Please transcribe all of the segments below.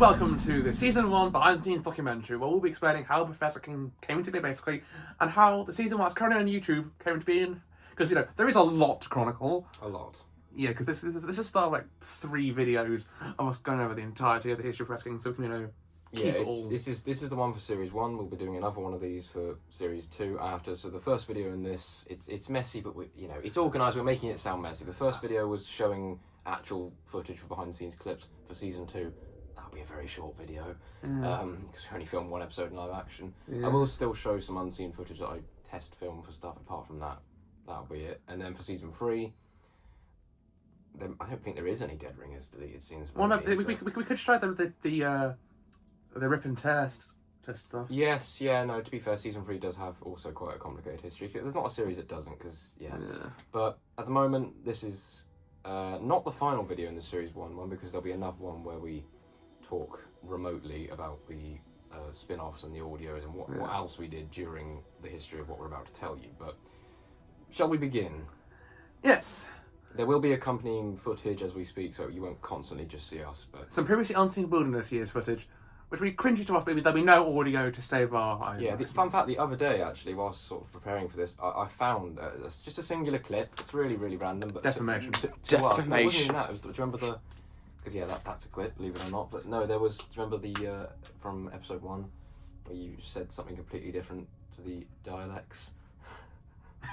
welcome to the Season 1 behind the scenes documentary where we'll be explaining how Professor King came into be, basically, and how the Season 1 that's currently on YouTube came into being. Because, you know, there is a lot to chronicle. A lot. Yeah, because this is start of, like, 3 videos of us going over the entirety of the history of Professor King, so we can, you know, keep it all. This is the one for Series 1. We'll be doing another one of these for Series 2 after. So the first video in this, it's messy, but it's organised. We're making it sound messy. The first video was showing actual footage for behind-the-scenes clips for Season 2. That'll be a very short video, because we only filmed 1 episode in live action. Yeah. I will still show some unseen footage that I test film for stuff. Apart from that, that'll be it. And then for Season 3, I don't think there is any dead ringers deleted scenes. Well, no, we could show them the rip and test stuff. Yes, yeah, no, to be fair, Season 3 does have also quite a complicated history. There's not a series that doesn't, because, yeah. But at the moment, this is not the final video in the Series 1 because there'll be another one where we talk remotely about the spin-offs and the audios and what else we did during the history of what we're about to tell you. But shall we begin? Yes. There will be accompanying footage as we speak, so you won't constantly just see us. But some previously unseen wilderness years footage, which we cringy to us, but there'll be no audio to save our... Yeah, the fun fact, the other day, actually, whilst sort of preparing for this, I found just a singular clip. It's really, really random. But Defamation. To us, no, it wasn't even that. Do you remember the... Because, yeah, that's a clip, believe it or not. But no, there was... Do you remember the... from episode 1, where you said something completely different to the dialects?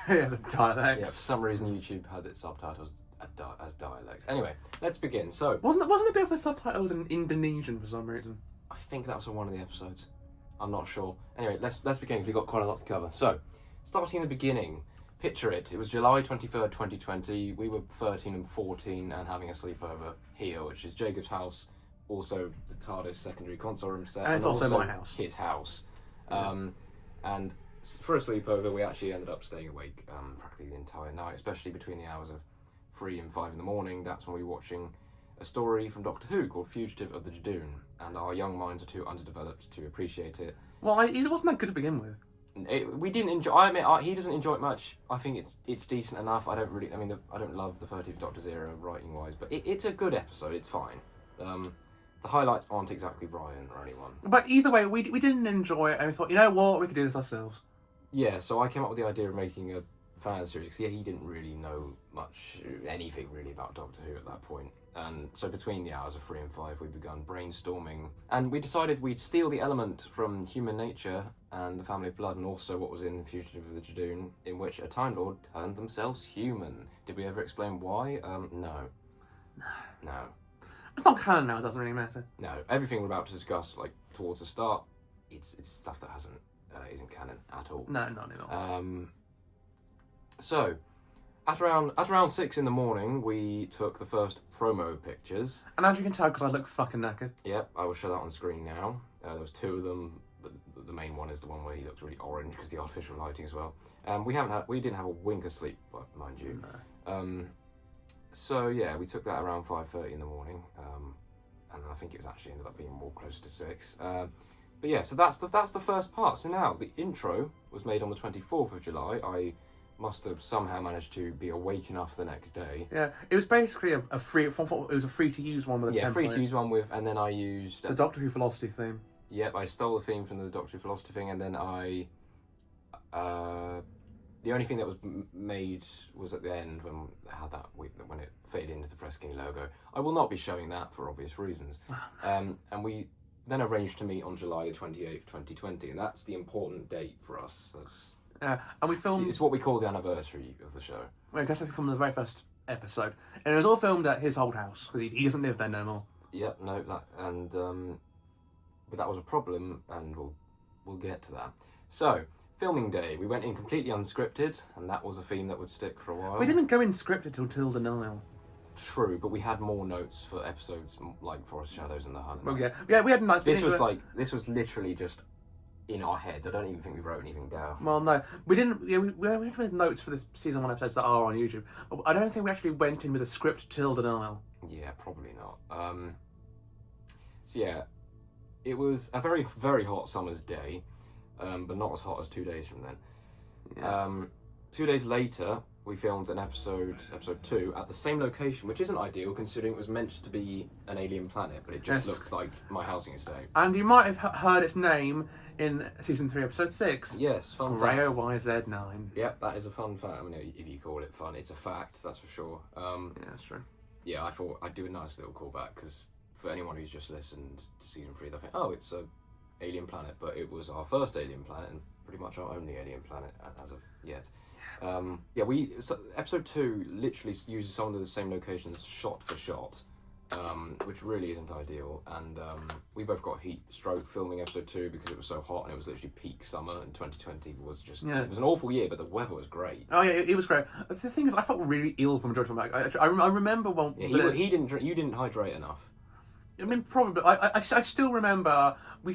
Yeah, the dialects. Yeah, for some reason YouTube had its subtitles as dialects. Anyway, let's begin. So... Wasn't a bit of the subtitles in Indonesian for some reason? I think that was on one of the episodes. I'm not sure. Anyway, let's begin, because we've got quite a lot to cover. So, starting in the beginning, picture it. It was July 23rd, 2020. We were 13 and 14 and having a sleepover here, which is Jacob's house, also the TARDIS secondary console room set. And it's also my house. His house. And for a sleepover, we actually ended up staying awake practically the entire night, especially between the hours of 3 and 5 in the morning. That's when we were watching a story from Doctor Who called Fugitive of the Judoon, and our young minds are too underdeveloped to appreciate it. Well, it wasn't that good to begin with. We didn't enjoy. I admit, he doesn't enjoy it much. I think it's decent enough. I don't love the 30th Doctor's era writing wise, but it's a good episode. It's fine. The highlights aren't exactly Brian or anyone. But either way, we didn't enjoy it, and we thought, you know what, we could do this ourselves. Yeah, so I came up with the idea of making a fan series, because he didn't really know anything really about Doctor Who at that point. And so between the hours of 3 and 5, we began brainstorming, and we decided we'd steal the element from Human Nature and the Family of Blood, and also what was in Fugitive of the Judoon, in which a Time Lord turned themselves human. Did we ever explain why? No. It's not canon now, it doesn't really matter. No, everything we're about to discuss, like, towards the start, it's stuff that isn't canon at all. No, not at all. So, at around 6 in the morning, we took the first promo pictures. And as you can tell, because I look fucking knackered. Yep, I will show that on screen now. There was 2 of them, but the main one is the one where he looks really orange because the artificial lighting as well. We didn't have a wink of sleep, mind you. No. So yeah, we took that around 5:30 in the morning, and I think it was actually ended up being more closer to 6. But yeah, so that's the first part. So now the intro was made on the 24th of July. I must have somehow managed to be awake enough the next day. Yeah, it was basically a free to use one with a template. Free to use one with, and then I used the Doctor Who philosophy theme. Yep, I stole the theme from the Doctor Who philosophy thing, and then the only thing that was made was at the end when it faded into the Press King logo. I will not be showing that for obvious reasons. And we then arranged to meet on July the 28th, 2020, and that's the important date for us. And we filmed... It's what we call the anniversary of the show. Well, I guess we filmed the very first episode. And it was all filmed at his old house, because he doesn't live there no more. Yep, no, but that was a problem, and we'll get to that. So, filming day, we went in completely unscripted, and that was a theme that would stick for a while. We didn't go in scripted till Till the Nile. True, but we had more notes for episodes like Forest Shadows and The Hunt. Well, yeah, we had nights. This was literally just in our heads. I don't even think we wrote anything down. Well, no, we didn't. Yeah, we had notes for the season 1 episodes that are on YouTube. But I don't think we actually went in with a script till the Nile. Yeah, probably not. So yeah, it was a very, very hot summer's day, but not as hot as 2 days from then. Yeah. 2 days later, we filmed an episode 2, at the same location, which isn't ideal considering it was meant to be an alien planet, but it just looked like my housing estate. And you might have heard its name in season 3, episode 6. Yes, fun Grey fact. YZ9. Yep, that is a fun fact. I mean, if you call it fun, it's a fact, that's for sure. Yeah, that's true. Yeah, I thought I'd do a nice little callback, because for anyone who's just listened to season 3, they'll think, oh, it's a alien planet, but it was our first alien planet, and pretty much our only alien planet as of yet. Episode 2 literally uses some of the same locations shot for shot, which really isn't ideal, and we both got heat stroke filming episode 2 because it was so hot, and it was literally peak summer, and 2020 was just, it was an awful year, but the weather was great. Oh yeah, it was great. The thing is, I felt really ill for majority of my back. I remember one... Yeah, you didn't hydrate enough. I mean, probably. I still remember we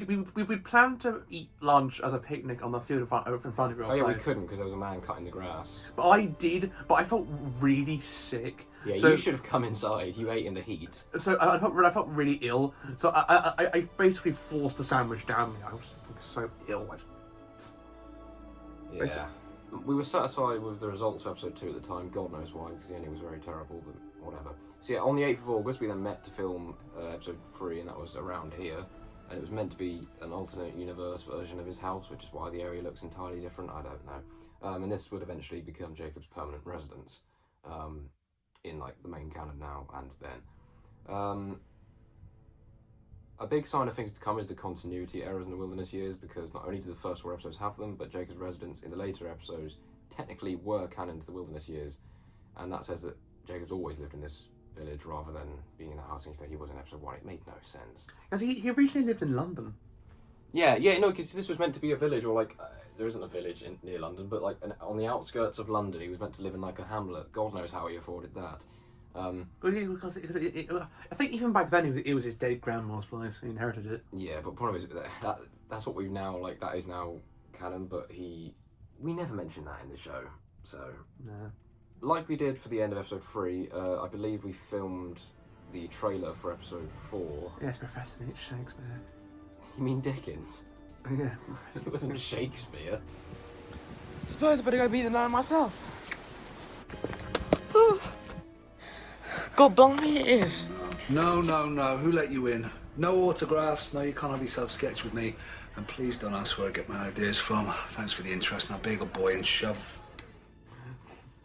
planned to eat lunch as a picnic on the field in front of your Oh yeah, place. we couldn't because there was a man cutting the grass. But I did. But I felt really sick. Yeah, so, you should have come inside. You ate in the heat. So I felt really ill. So I basically forced the sandwich down me. I was so ill. Yeah. We were satisfied with the results of episode 2 at the time. God knows why, because the ending was very terrible, but whatever. So yeah, on the 8th of August, we then met to film episode 3, and that was around here. And it was meant to be an alternate universe version of his house, which is why the area looks entirely different. I don't know. And this would eventually become Jacob's permanent residence in like the main canon now and then. A big sign of things to come is the continuity errors in the Wilderness Years, because not only do the first 4 episodes have them, but Jacob's residence in the later episodes technically were canon to the Wilderness Years, and that says that Jacob's always lived in this village rather than being in the housing estate he was in episode 1. It made no sense. Because he originally lived in London. Yeah, no, because this was meant to be a village, or like, there isn't a village near London, but like on the outskirts of London, he was meant to live in like a hamlet. God knows how he afforded that. Because I think even back then it was his dead grandma's place. He inherited it. Yeah, but problem is that's what we've now, like, that is now canon, but we never mentioned that in the show, so... No. Like we did for the end of episode 3, I believe we filmed the trailer for episode 4. Yes, Professor H. Shakespeare. You mean Dickens? Yeah. It wasn't Shakespeare. Suppose I better go beat the man myself. God blimey, it is. No. Who let you in? No autographs. No, you can't have yourself sketched with me. And please don't ask where I get my ideas from. Thanks for the interest. Now, bagel boy and shove.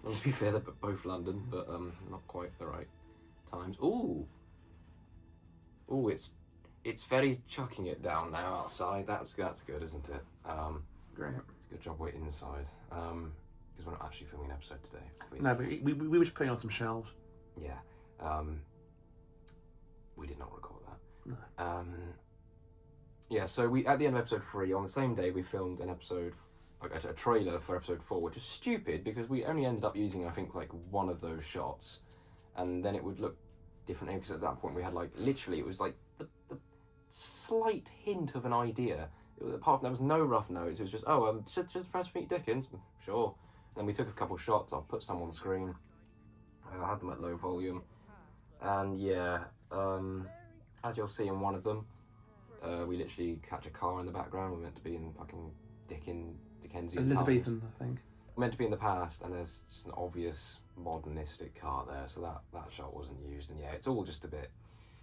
Well, to be fair, they're both London, but not quite the right times. Ooh, it's very chucking it down now outside. That's good, isn't it? Great. It's a good job we're inside. Because we're not actually filming an episode today. No, but we were just putting on some shelves. Yeah. We did not record that. No. Yeah, so we, at the end of episode 3, on the same day, we filmed an episode, like a trailer for episode 4, which is stupid because we only ended up using, I think, like one of those shots, and then it would look different because at that point we had, like, literally, it was like the slight hint of an idea. Apart from there was no rough notes, it was just, just Professor meet Dickens? Sure. Then we took a couple shots, I'll put some on screen. I had them at low volume. And yeah, as you'll see in one of them, we literally catch a car in the background. We're meant to be in fucking Dickensian Elizabethan, times. I think. We're meant to be in the past, and there's just an obvious modernistic car there, so that shot wasn't used. And yeah, it's all just a bit...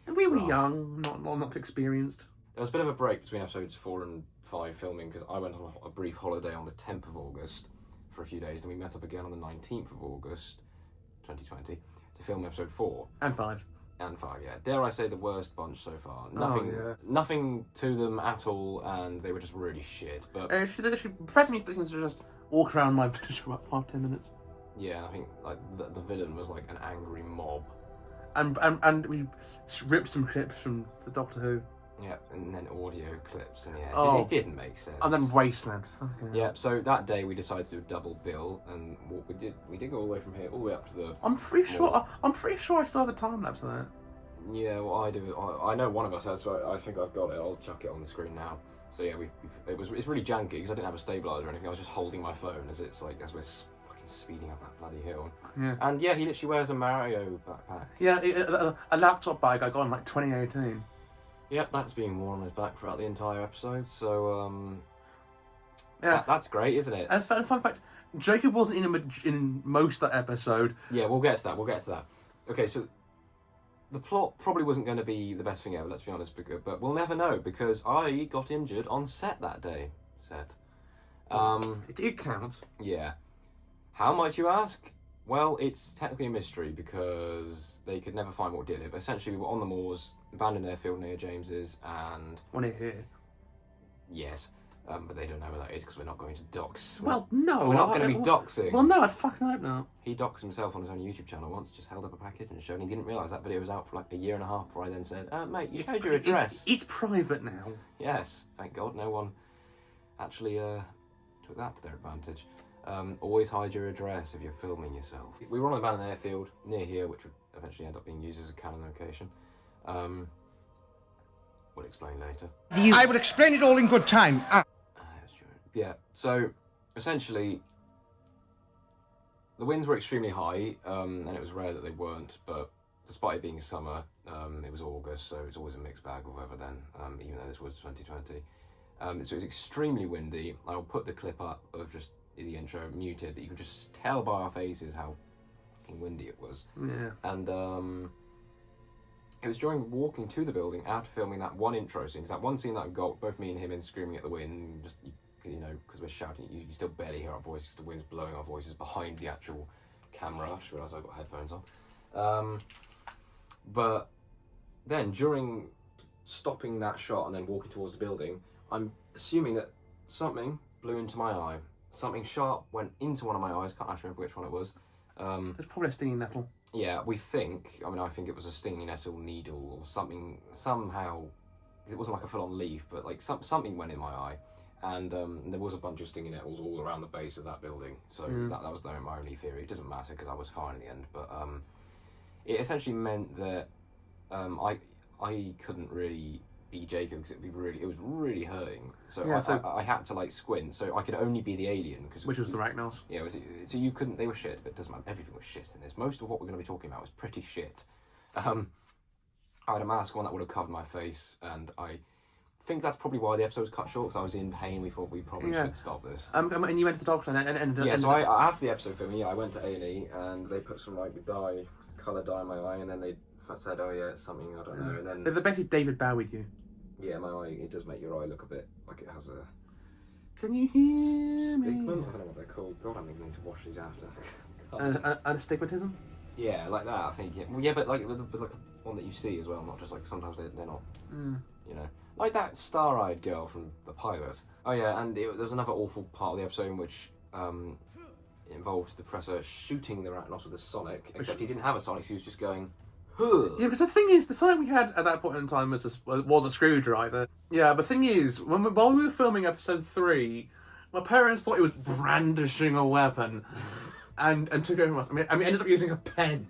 And we were rough. young, not experienced. There was a bit of a break between episodes 4 and 5 filming, because I went on a brief holiday on the 10th of August for a few days, and we met up again on the 19th of August, 2020, to film episode 4. And 5. And 5, yeah. Dare I say the worst bunch so far. Yeah. Nothing to them at all, and they were just really shit. But Professor meets Dickens just walk around my village for about 5-10 minutes. yeah, and I think like the villain was like an angry mob. And we ripped some clips from the Doctor Who. Yeah, and then audio clips, and yeah, Oh. it didn't make sense. And then Wasteland. Fucking yeah, so that day we decided to do a double bill, and what we did go all the way from here, all the way up to the... I'm pretty sure I still have a time lapse of that. Yeah, well, I know one of us has, so I think I've got it. I'll chuck it on the screen now. So yeah, it's really janky because I didn't have a stabilizer or anything. I was just holding my phone as we're fucking speeding up that bloody hill. Yeah. And yeah, he literally wears a Mario backpack. Yeah, a laptop bag I got in like 2018. Yep, that's being worn on his back throughout the entire episode. So Yeah. that's great, isn't it? And fun fact, Jacob wasn't in most of that episode. Yeah, we'll get to that. Okay, so the plot probably wasn't going to be the best thing ever, let's be honest, but we'll never know, because I got injured on set that day. It counts. Yeah. How might you ask? Well, it's technically a mystery, because they could never find what did it, but essentially we were on the moors, abandoned airfield near James's, and... When it here. Yes. But they don't know where that is, because we're not going to dox. Well, no. We're not going to be doxing. Well, no, I fucking hope not. He doxed himself on his own YouTube channel once, just held up a package and showed. He didn't realise that video was out for like a year and a half before I then said, mate, you showed your address. It's private now. Yes, thank God no one actually took that to their advantage. Always hide your address if you're filming yourself. We were on an abandoned airfield near here, which would eventually end up being used as a Canon location. We'll explain later. I will explain it all in good time. Yeah, so essentially the winds were extremely high, and it was rare that they weren't, but despite it being summer, it was August, so it's always a mixed bag of weather then, even though this was 2020. So it was extremely windy. I'll put the clip up of just the intro muted, but you can just tell by our faces how fucking windy it was. Yeah. And it was during walking to the building after filming that one intro scene, because that one scene that we got, both me and him in screaming at the wind, just, you know, because we're shouting, you still barely hear our voices, the wind's blowing our voices behind the actual camera. I just realised I've got headphones on. But then, during stopping that shot and then walking towards the building, I'm assuming that something blew into my eye. Something sharp went into one of my eyes, can't actually remember which one it was. It's probably a stinging nettle. Yeah, I think it was a stinging nettle needle or something, somehow, it wasn't like a full-on leaf, but like something went in my eye. And there was a bunch of stinging nettles all around the base of that building, so that was my only theory. It doesn't matter because I was fine in the end, but it essentially meant that I couldn't really be Jacob because it was really hurting. So, yeah, I had to like squint, so I could only be the alien which was the Ragnos. Yeah, so you couldn't. They were shit, but it doesn't matter. Everything was shit in this. Most of what we're going to be talking about was pretty shit. I had a mask on that would have covered my face, and I think that's probably why the episode was cut short, because I was in pain. We thought we probably should stop this. And you went to the doctor so I after the episode filming, I went to A&E and they put some like colour dye in my eye, and then they said, oh yeah, it's something, I don't know, and then they basically David Bowied you. Yeah, my eye, it does make your eye look a bit like it has a... Can you hear me? Stigma? I don't know what they're called. God, I'm going to need to wash these after. And astigmatism? Yeah, like that, I think. Yeah, well, yeah, but like with like one that you see as well, not just like sometimes they're not, you know. Like that star-eyed girl from the pilot. Oh yeah, and there was another awful part of the episode in which involved the professor shooting the Arachnos with a sonic, except he didn't have a sonic, he was just going... Huh. Yeah, because the thing is, the sonic we had at that point in time was a screwdriver. Yeah, but the thing is, while we were filming episode 3, my parents thought it was brandishing a weapon, and took it from us. I mean, ended up using a pen.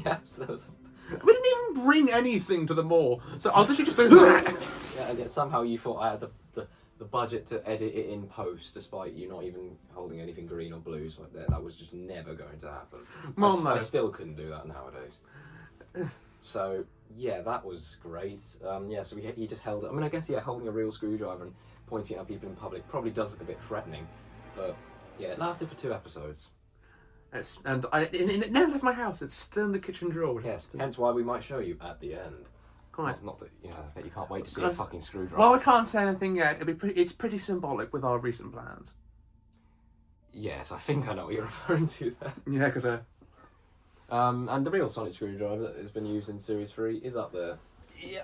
Yeah, so that was... We didn't even bring anything to the mall, so I was literally just doing that. Yeah, and yet somehow you thought I had the budget to edit it in post, despite you not even holding anything green or blue, so that was just never going to happen. Well, I still couldn't do that nowadays. So yeah, that was great. Yeah, so he just held it. I mean, I guess holding a real screwdriver and pointing at people in public probably does look a bit threatening, but yeah, it lasted for 2 episodes. It never left my house. It's still in the kitchen drawer. Yes, hence why we might show you at the end. Quite. Not that I bet you can't wait to see a fucking screwdriver. Well, I can't say anything yet. It's pretty symbolic with our recent plans. Yes, I think I know what you're referring to there. Yeah, because and the real sonic screwdriver that has been used in Series 3 is up there. Yeah.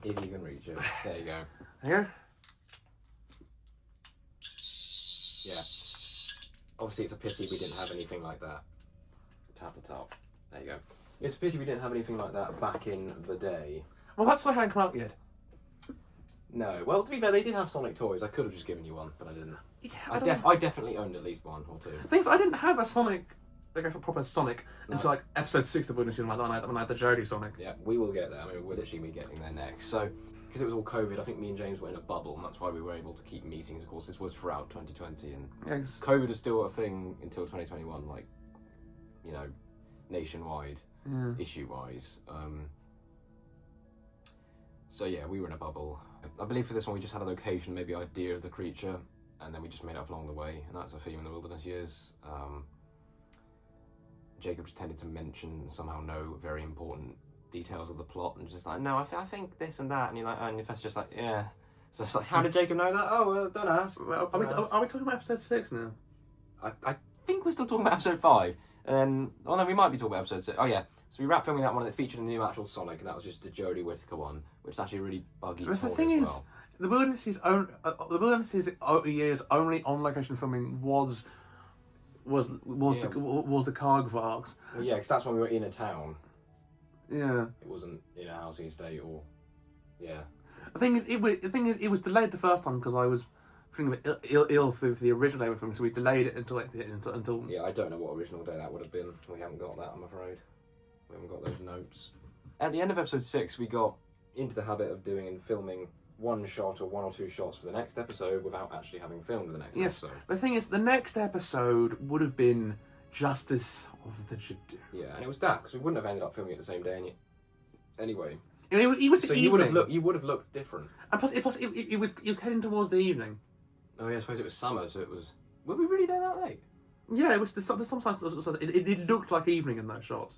If you can reach it. There you go. Yeah? Yeah. Obviously, it's a pity we didn't have anything like that. Tap the top. There you go. It's a pity we didn't have anything like that back in the day. Well, that's not hadn't come out yet. No. Well, to be fair, they did have Sonic toys. I could have just given you one, but I didn't. Yeah, I definitely owned at least 1 or 2. Things I didn't have a Sonic, like a proper Sonic, until like episode 6 of Wooden Machine when I had the Jody Sonic. Yeah, we will get there. I mean, we'll literally be getting there next. So, because it was all COVID, I think me and James were in a bubble, and that's why we were able to keep meetings. Of course, this was throughout 2020, and COVID was still a thing until 2021, like, you know, nationwide, issue-wise. So yeah, we were in a bubble. I believe for this one we just had a location, maybe idea of the creature, and then we just made up along the way, and that's a theme in the Wilderness Years. Jacob just tended to mention somehow know very important details of the plot, and just like, no, I think this and that, and you're like, and the professor's just like, yeah. So it's like, how did Jacob know that? Oh, well, don't ask. Well, are we talking about episode 6 now? I think we're still talking about episode 5. And oh no, we might be talking about episode 6. Oh yeah, so we wrapped filming that one that featured a new actual Sonic, and that was just the Jodie Whittaker one, which is actually really buggy. But the thing is, the Wilderness Years only on location filming was the Kargvarks. Well, yeah, because that's when we were in a town. Yeah. It wasn't in a housing estate or, yeah. The thing is, it was delayed the first time because I was feeling a bit ill through the original day film, so we delayed it until. Yeah, I don't know what original day that would have been. We haven't got that, I'm afraid. We haven't got those notes. At the end of episode 6, we got into the habit of doing and filming one shot or one or two shots for the next episode without actually having filmed the next episode. The thing is, the next episode would have been Justice of the Jadoon. Yeah, and it was that, because we wouldn't have ended up filming it the same day anyway. It was the evening. You would have looked different. And plus, it was heading towards the evening. Oh yeah, I suppose it was summer, so it was... Were we really there that late? Yeah, it was. Sometimes it looked like evening in those shots.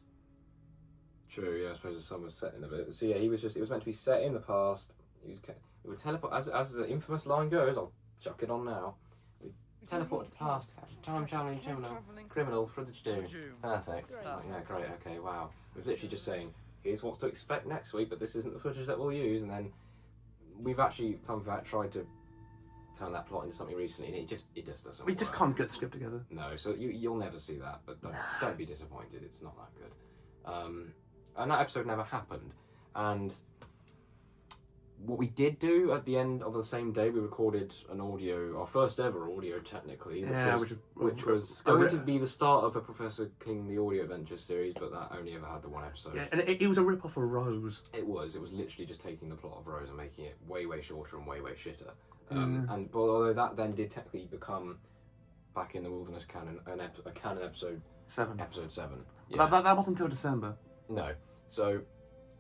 True. Yeah, I suppose the sun was setting a bit. So yeah, it was meant to be set in the past. We would teleport, as the infamous line goes. I'll chuck it on now. We teleport to the past, time traveling criminal for the Jadoon. Perfect. Yeah, great. Okay, wow. It was literally just saying, here's what to expect next week, but this isn't the footage that we'll use. And then we've actually, fun fact, tried to turn that plot into something recently, and it just doesn't. We just can't get the script together. No, so you'll never see that, but don't be disappointed. It's not that good. And that episode never happened. And what we did do at the end of the same day, we recorded an audio, our first ever audio technically, which was going to be the start of a Professor King the Audio Adventures series, but that only ever had the one episode. Yeah, and it was a rip-off of Rose. It was literally just taking the plot of Rose and making it way, way shorter and way, way shitter. And although that then did technically become, back in the Wilderness canon, a canon episode 7. Episode 7. Yeah. That wasn't until December. No. So,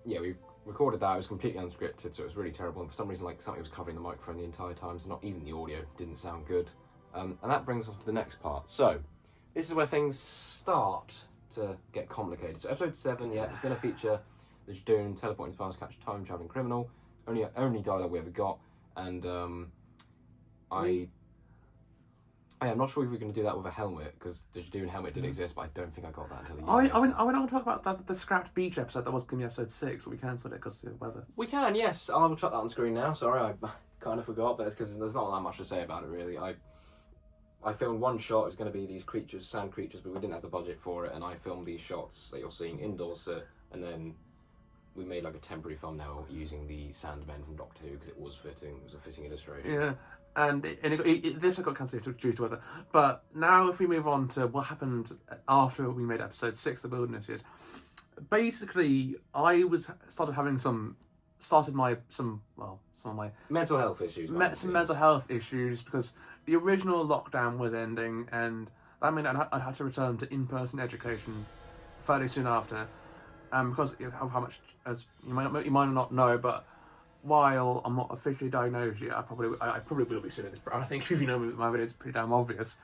yeah, we recorded that. It was completely unscripted, so it was really terrible. And for some reason, like, something was covering the microphone the entire time, so not even the audio didn't sound good. And that brings us to the next part. So, this is where things start to get complicated. So, episode 7, yeah, it's going to feature the Jadoon teleporting to the past, catch a time-traveling criminal. Only dialogue we ever got. And I'm not sure if we're going to do that with a helmet, because the Jadoon helmet did exist, but I don't think I got that until the year later. I want to talk about the scrapped beach episode that was going to be episode 6, but we cancelled it because of the weather. We can, yes. I will chuck that on screen now. Sorry, I kind of forgot, but it's because there's not that much to say about it, really. I filmed one shot. It was going to be these creatures, sand creatures, but we didn't have the budget for it, and I filmed these shots that you're seeing in Dorset, and then we made like a temporary thumbnail using the Sandmen from Doctor Who, because it was fitting. It was a fitting illustration. Yeah. And this got cancelled due to weather. But now if we move on to what happened after we made episode 6, The Wilderness Years, basically I started having some of my mental health issues. Some mental health issues, because the original lockdown was ending, and that meant I had to return to in-person education fairly soon after. Because of how much, as you might not know, but while I'm not officially diagnosed yet, I probably will be soon at this. I think if you know my videos, it's pretty damn obvious.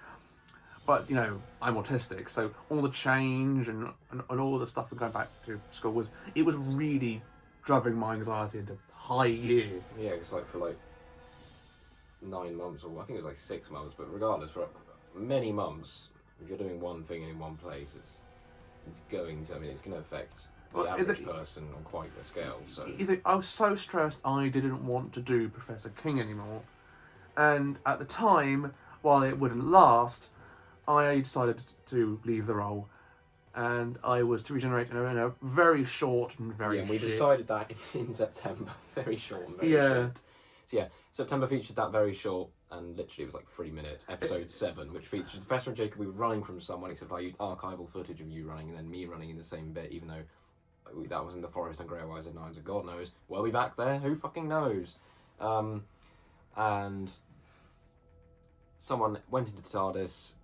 But I'm autistic, so all the change and all the stuff of going back to school was really driving my anxiety into high gear. Yeah, it's like for 9 months, or I think it was 6 months. But regardless, for many months, if you're doing one thing in one place, it's going to affect the average person on quite a scale. So I was so stressed I didn't want to do Professor King anymore, and at the time, while it wouldn't last, I decided to leave the role, and I was to regenerate in a very short and very we decided that in September. Very short and very short. So yeah, September featured that very short, and literally it was 3 minutes, episode 7, which featured the Professor and Jacob. We were running from someone, except I used archival footage of you running and then me running in the same bit, even though that was in the forest and Grey Wise and Nines, and God knows, were we back there? Who fucking knows? And someone went into the TARDIS,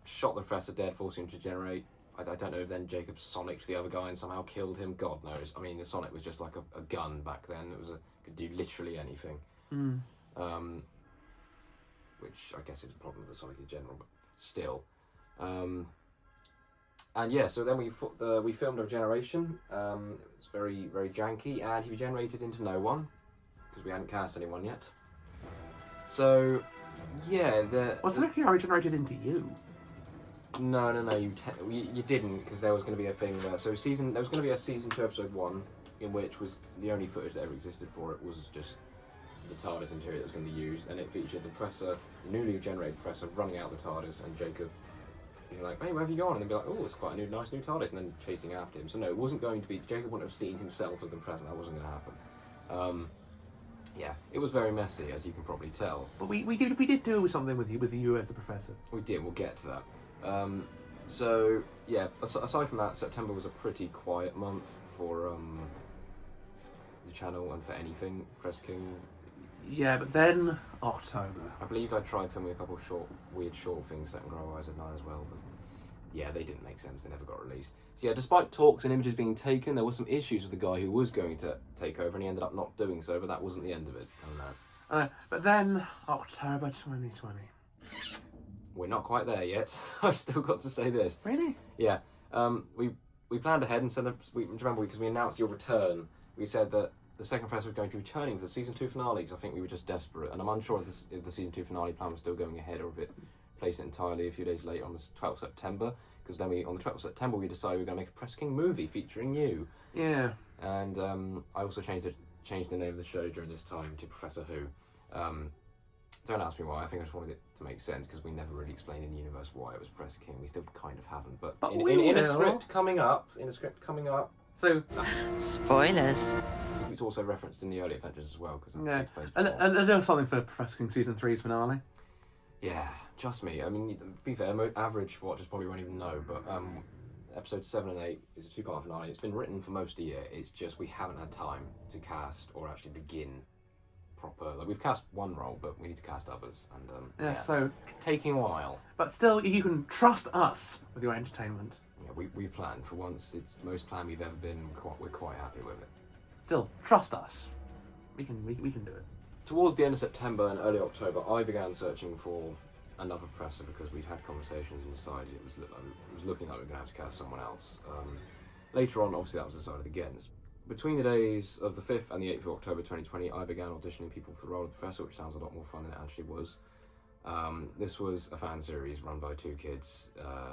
shot the Professor dead, forcing him to regenerate. I don't know if then Jacob sonicked the other guy and somehow killed him. God knows. I mean, the Sonic was just like a gun back then. It could do literally anything. which I guess is a problem with the Sonic in general, but still. And yeah, so then we filmed a regeneration. It was very, very janky, and he regenerated into no one, because we hadn't cast anyone yet. So, yeah, Well, technically I regenerated into you. No, you didn't, because there was going to be a thing where... there was going to be a season 2 episode 1, in which was the only footage that ever existed for it was just the TARDIS interior that was going to be used, and it featured the Professor, newly generated Professor, running out the TARDIS, and Jacob being like, hey, where have you gone? And they'd be like, oh, it's quite a nice new TARDIS, and then chasing after him. So no, it wasn't going to be... Jacob wouldn't have seen himself as the Professor. That wasn't going to happen. Yeah, it was very messy, as you can probably tell. But we did do something with you as the Professor. We did, we'll get to that. So, yeah, aside from that, September was a pretty quiet month for the channel and for anything Fresking. Yeah, but then October. I believe I tried filming a couple of weird short things set in Grow Eyes at 9 as well, but yeah, they didn't make sense, they never got released. So yeah, despite talks and images being taken, there were some issues with the guy who was going to take over, and he ended up not doing so, but that wasn't the end of it. Oh no. But then October 2020. We're not quite there yet. I've still got to say this. Really? Yeah. We planned ahead and said that remember, because we announced your return, we said that the second Professor was going to be returning for the season 2 finale, because I think we were just desperate, and I'm unsure if the season 2 finale plan was still going ahead or if it placed it entirely a few days later on the 12th of September, because then on the 12th of September we decided we were going to make a Press King movie featuring you. Yeah. And I also changed the name of the show during this time to Professor Who. Don't ask me why. I think I just wanted it to make sense, because we never really explained in the universe why it was Press King. We still kind of haven't, but in a script coming up. So spoilers. It's also referenced in the early adventures as well, because yeah, and there's something for Professor King season 3's finale. Yeah, trust me. I mean, to be fair, average watchers probably won't even know, but episodes 7 and 8 is a 2-part finale. It's been written for most of the year. It's just we haven't had time to cast or actually begin proper. Like, we've cast one role, but we need to cast others, and so it's taking a while. But still, you can trust us with your entertainment. Yeah, we planned for once. It's the most planned we've ever been. We're quite happy with it. Still, trust us. We can do it. Towards the end of September and early October, I began searching for another Professor, because we'd had conversations and decided it was looking like we were going to have to cast someone else. Later on, obviously, that was decided against. Between the days of the 5th and the 8th of October 2020, I began auditioning people for the role of the Professor, which sounds a lot more fun than it actually was. This was a fan series run by 2 kids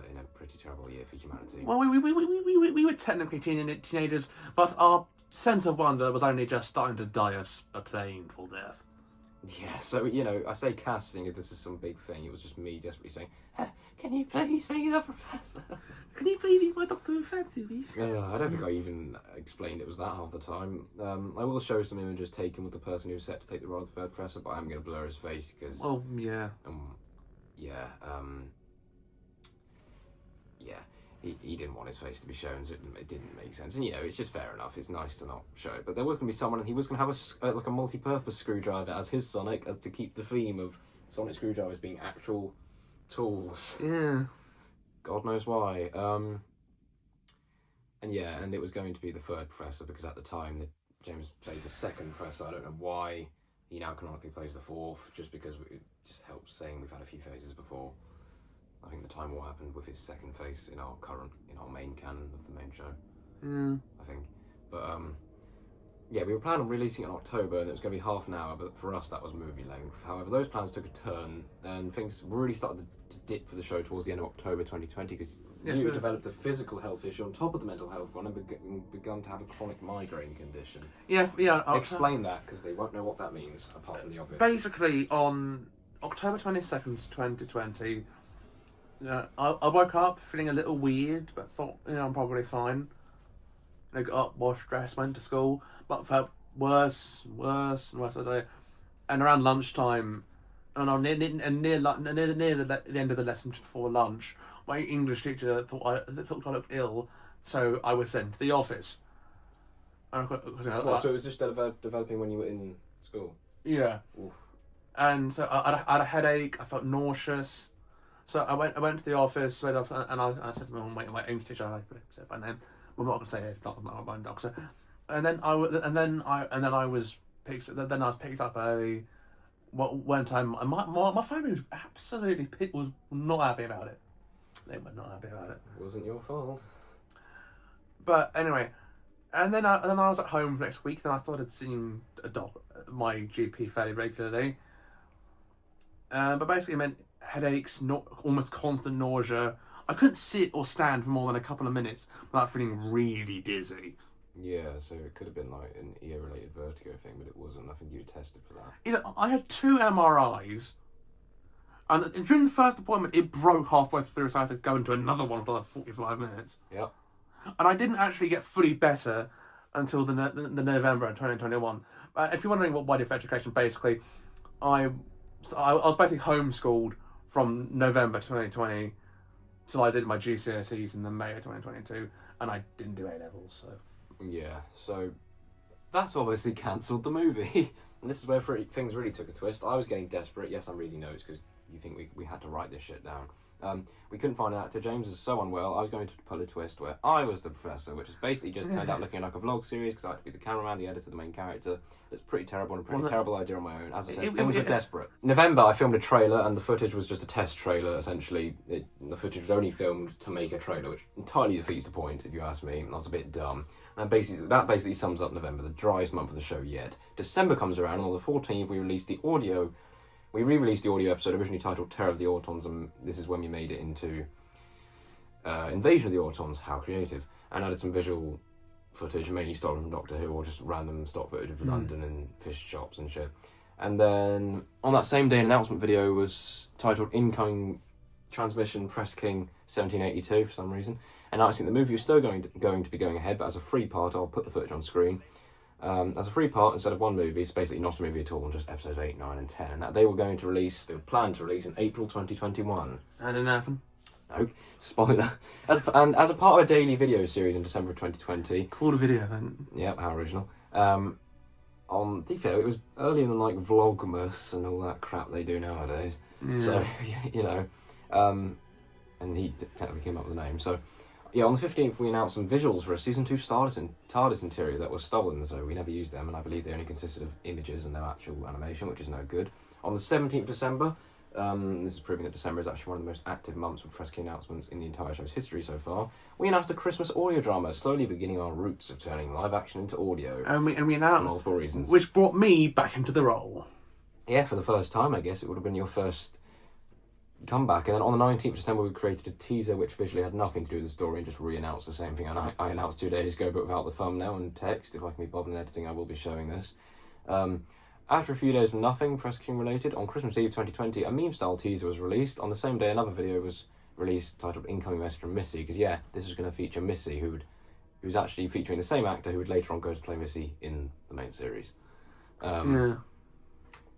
in a pretty terrible year for humanity. Well, we were technically teenagers, but our sense of wonder was only just starting to die a painful death. Yeah, so, you know, I say casting if this is some big thing. It was just me desperately saying, can you please be the Professor? Can you please be my Doctor Who fan series? Yeah, I don't think I even explained it was that half the time. I will show some images taken with the person who's set to take the role of the third Professor, but I'm going to blur his face because... Well, yeah. He didn't want his face to be shown, so it didn't make sense. And, you know, it's just fair enough. It's nice to not show it. But there was going to be someone, and he was going to have a multi-purpose screwdriver as his Sonic, as to keep the theme of Sonic screwdrivers being actual tools. Yeah. God knows why. And it was going to be the third Professor, because at the time that James played the second Professor. I don't know why he now canonically plays the fourth, just because it just helps saying we've had a few phases before. I think the time war happened with his second face in our main canon of the main show. I think. But, we were planning on releasing it in October, and it was going to be half an hour, but for us that was movie length. However, those plans took a turn, and things really started to dip for the show towards the end of October 2020, because you developed a physical health issue on top of the mental health one, and begun to have a chronic migraine condition. Explain that, because they won't know what that means, apart from the obvious. Basically, on October 22nd, 2020... I woke up feeling a little weird, but thought, I'm probably fine. I got up, washed, dressed, went to school, but felt worse of the day. And around lunchtime, near the end of the lesson before lunch, my English teacher thought I looked ill, so I was sent to the office. So it was just developing when you were in school? Yeah. Oof. And so I had a headache, I felt nauseous. So I went to the office, and I said to my English teacher, I said by name, I'm not going to say it, not my own doctor. And then I was picked up early, one time, my family was absolutely was not happy about it. They were not happy about it. It wasn't your fault. But anyway, and then I was at home for next week. Then I started seeing my GP fairly regularly. But basically, it meant headaches, almost constant nausea. I couldn't sit or stand for more than a couple of minutes without feeling really dizzy. Yeah, so it could have been like an ear-related vertigo thing, but it wasn't. I think you were tested for that. You know, I had 2 MRIs, and during the first appointment, it broke halfway through, so I had to go into another one for like 45 minutes. Yep. And I didn't actually get fully better until the November of 2021. If you're wondering what why different education, basically, I was basically homeschooled from November 2020 till I did my GCSEs in the May of 2022, and I didn't do A-levels, so... Yeah, so that obviously cancelled the movie. And this is where things really took a twist. I was getting desperate. Yes, I'm reading notes because you think we had to write this shit down. We couldn't find an actor. James is so unwell. I was going to pull a twist where I was the professor, which is basically just turned out looking like a vlog series because I had to be the cameraman, the editor, the main character. It's pretty terrible and a pretty terrible idea on my own. As I said, things were desperate. November, I filmed a trailer and the footage was just a test trailer, essentially. The footage was only filmed to make a trailer, which entirely defeats the point, if you ask me. I was a bit dumb. And that basically sums up November, the driest month of the show yet. December comes around, and on the 14th, we re-released the audio episode originally titled Terror of the Autons, and this is when we made it into Invasion of the Autons, how creative, and added some visual footage, mainly stolen from Doctor Who, or just random stock footage of London and fish shops and shit. And then, on that same day, an announcement video was titled Incoming Transmission Press King 1782, for some reason, announcing the movie was still going to be going ahead, but as a free part, I'll put the footage on screen. As a free part, instead of one movie, it's basically not a movie at all, just episodes 8, 9 and 10. And that they were planned to release in April 2021. That didn't happen. No, spoiler. As a part of a daily video series in December of 2020. Called a video then. Yep, how original. To be fair, it was earlier than like Vlogmas and all that crap they do nowadays. Yeah. So, you know, and he technically came up with the name, so... Yeah, on the 15th, we announced some visuals for a Season 2 TARDIS interior that was stolen, so we never used them, and I believe they only consisted of images and no actual animation, which is no good. On the 17th of December, this is proving that December is actually one of the most active months with press key announcements in the entire show's history so far, we announced a Christmas audio drama, slowly beginning our roots of turning live action into audio. And we announced... For multiple reasons. Which brought me back into the role. Yeah, for the first time, I guess. It would have been your first... comeback. And then on the 19th of December we created a teaser which visually had nothing to do with the story and just re-announced the same thing I announced 2 days ago, but without the thumbnail and text. If I can be bothered in editing, I will be showing this. After a few days of nothing press king related, on Christmas Eve 2020 a meme style teaser was released. On the same day another video was released titled Incoming Message from Missy, because yeah, this is going to feature Missy, who's actually featuring the same actor who would later on go to play Missy in the main series.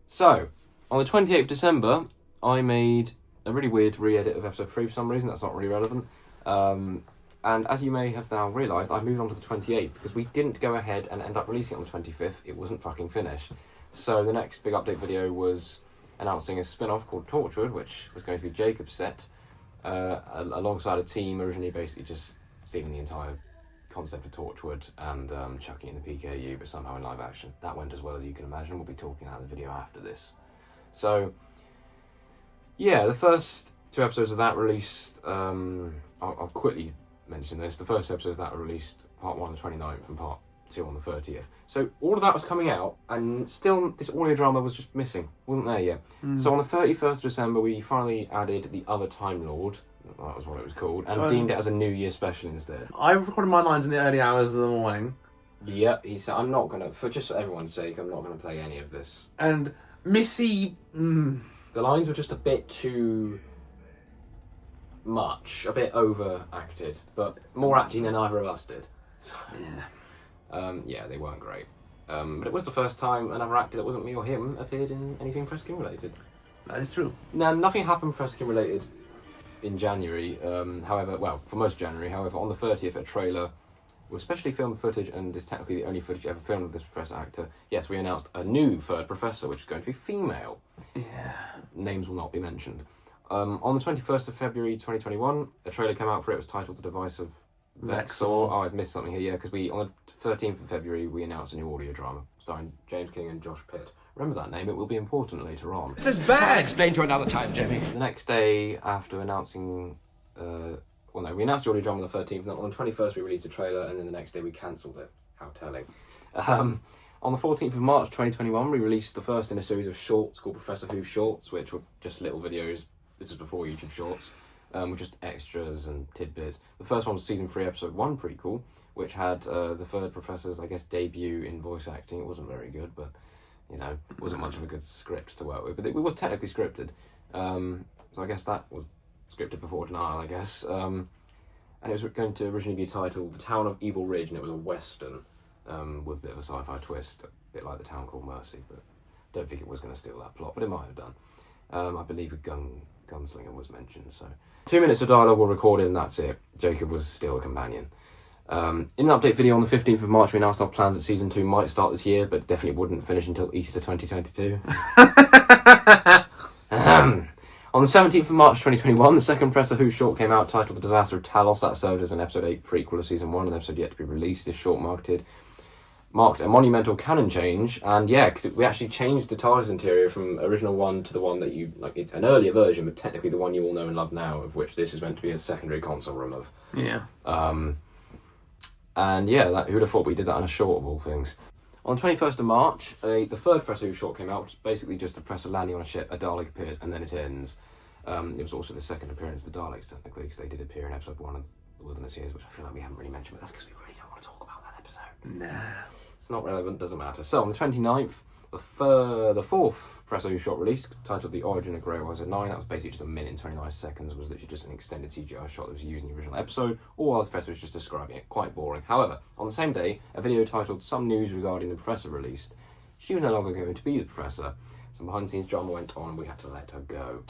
So on the 28th of December I made a really weird re-edit of episode 3 for some reason. That's not really relevant. And as you may have now realised, I moved on to the 28th because we didn't go ahead and end up releasing it on the 25th. It wasn't fucking finished. So the next big update video was announcing a spin-off called Torchwood, which was going to be Jacob's set, alongside a team originally basically just stealing the entire concept of Torchwood and chucking it in the PKU, but somehow in live action. That went as well as you can imagine. We'll be talking about the video after this. So... yeah, the first 2 episodes of that released, I'll quickly mention this, the first 2 episodes of that were released, part 1 on the 29th and part 2 on the 30th. So all of that was coming out, and still this audio drama was just missing, wasn't there yet. So on the 31st of December, we finally added The Other Time Lord, that was what it was called, and deemed it as a New Year special instead. I recorded my lines in the early hours of the morning. Yep, he said, I'm not going to, just for everyone's sake, I'm not going to play any of this. And Missy... The lines were just a bit too much, a bit overacted, but more acting than either of us did. So, yeah, they weren't great. But it was the first time another actor that wasn't me or him appeared in anything Freskin related. That is true. Now, nothing happened Freskin related in January, however, well, for most of January, however, on the 30th, a trailer with specially filmed footage, and is technically the only footage ever filmed of this professor actor. Yes, we announced a new third professor, which is going to be female. Yeah. Names will not be mentioned. On the 21st of February 2021, a trailer came out for it. It was titled The Device of Vexor. Oh, I've missed something here, yeah, because on the 13th of February, we announced a new audio drama starring James King and Josh Pitt, Remember that name, it will be important later on. This is bad. I'll explain to you another time, Jimmy. The next day, after announcing... we announced the audio drama on the 13th, then on the 21st we released a trailer, and then the next day we cancelled it. How telling. On the 14th of March 2021, we released the first in a series of shorts called Professor Who Shorts, which were just little videos. This was before YouTube Shorts, with just extras and tidbits. The first one was Season 3, Episode 1 prequel, which had the third professor's, I guess, debut in voice acting. It wasn't very good, but, you know, it wasn't much of a good script to work with. But it was technically scripted. So I guess that was scripted before Denial, I guess. And it was going to originally be titled The Town of Evil Ridge, and it was a western with a bit of a sci-fi twist, a bit like The Town Called Mercy, but don't think it was going to steal that plot, but it might have done. I believe a gunslinger was mentioned, so... 2 minutes of dialogue were recorded, and that's it. Jacob was still a companion. In an update video on the 15th of March, we announced our plans that Season 2 might start this year, but definitely wouldn't finish until Easter 2022. On the 17th of March 2021, the second Professor Who short came out titled The Disaster of Talos. That served as an Episode 8 prequel of Season 1, an episode yet to be released. This short marked a monumental canon change, and yeah, because we actually changed the TARDIS interior from original one to the one that you, like, it's an earlier version, but technically the one you all know and love now, of which this is meant to be a secondary console room of. Yeah. And yeah, who'd have thought we did that on a short of all things. On the 21st of March, the third Professor Who short came out, which is basically just a Professor landing on a ship, a Dalek appears, and then it ends. It was also the second appearance of the Daleks, technically, because they did appear in episode 1 of The Wilderness Years, which I feel like we haven't really mentioned, but that's because we really don't want to talk about that episode. Nah. It's not relevant, doesn't matter. So, on the 29th, the fourth Professor Who short release, titled The Origin of Grey Wise at 9, that was basically just a minute and 29 seconds, it was literally just an extended CGI shot that was used in the original episode, all while the Professor was just describing it. Quite boring. However, on the same day, a video titled Some News Regarding the Professor released. She was no longer going to be the Professor. Some behind-the-scenes drama went on, and we had to let her go.